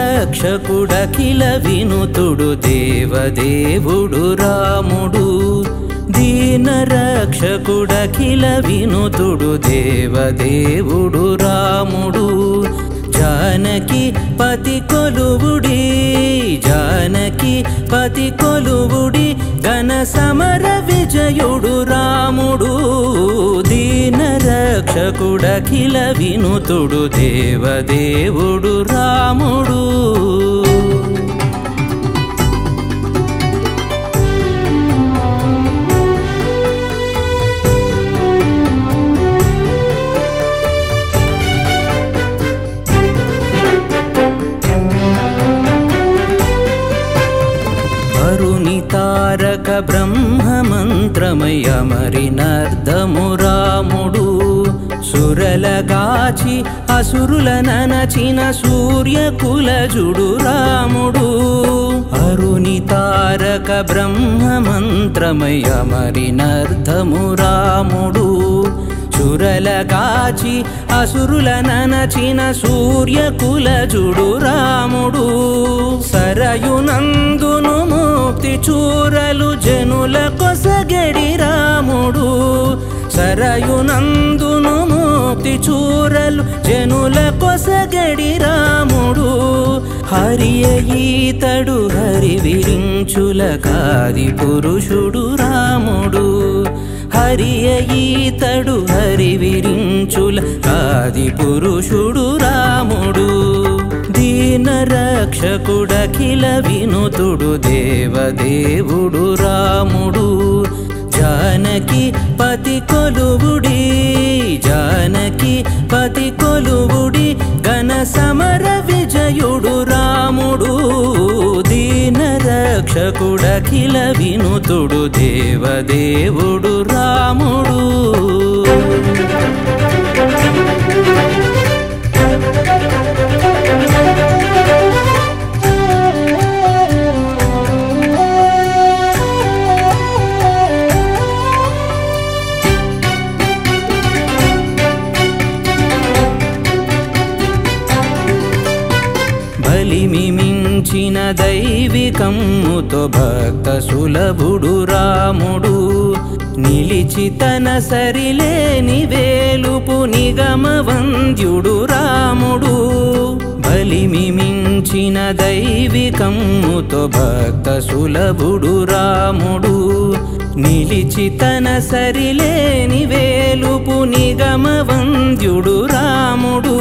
రక్షకుడఖిల వినుతుడు దేవదేవుడు రాముడు దీన రక్షకుడఖిల వినుతుడు దేవదేవుడు రాముడు జానకి పతి కొలువుడి జానకి పతి కొలువుడి ఘన సమర విజయుడు రాముడు దీన రక్షకుడఖిల వినుతుడు దేవదేవుడు రాముడు తారక బ్రహ్మ మంత్రమయమరినర్ధము రాముడు సురలగాచి అసురుల ననచిన సూర్యకులజుడు రాముడు అరుని తారక బ్రహ్మ మంత్రమయమరినర్ధము రాముడు సురలగాచి అసురుల ననచిన సూర్యకులజుడు రాముడు సరయునందును ముక్తి చూరలు జనుల కొసగడి రాముడు సరయునందును ముక్తి చూరలు జనుల కొసగడి రాముడు హరియ ఈతడు హరి విరించుల కాది పురుషుడు రాముడు హరియ ఈతడు హరి విరించుల కాది పురుషుడు రాముడు దీన రక్షకుడఖిల వినుతుడు దేవదేవుడు రాముడు జానకి పతి కొలువుడి జానకి పతి కొలువుడి ఘన సమర విజయుడు రాముడు దీన రక్షకుడఖిల వినుతుడు దేవదేవుడు రాముడు బలిమిమించిన దైవికమ్ముతో భక్త సులభుడు రాముడు నిలిచి తన సరిలేని వేలుపు నిగమ వంద్యుడు రాముడు బలిమిమించిన దైవికమ్ముతో భక్త సులభుడు రాముడు నిలిచి తన సరిలేని వేలుపు నిగమ వంద్యుడు రాముడు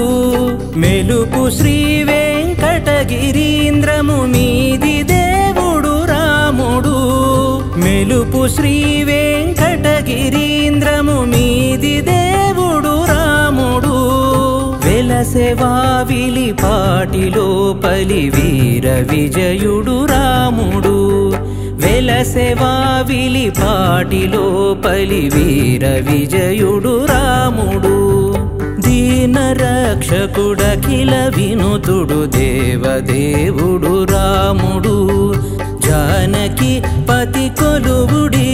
మెలుపు శ్రీ వెంకటగిరీంద్రము మీది దేవుడు రాముడు మెలుపు శ్రీ వెంకటగిరీంద్రము మీది దేవుడు రాముడు వెలసెవావిలి పాటిలో పలి వీర విజయుడు రాముడు వెలసెవావిలి పాటిలో పలి వీర విజయుడు రాముడు దీన రక్షకుడఖిల వినుతుడు దేవదేవుడు రాముడు జానకి పతి కొలువుడి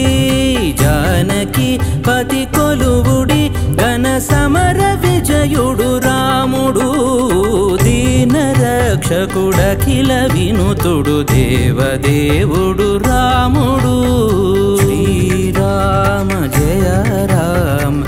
జానకి పతి కొలువుడి ఘన సమర విజయుడు రాముడు దీన రక్షకుడఖిల వినుతుడు దేవదేవుడు రాముడు శ్రీరామ జయ రామ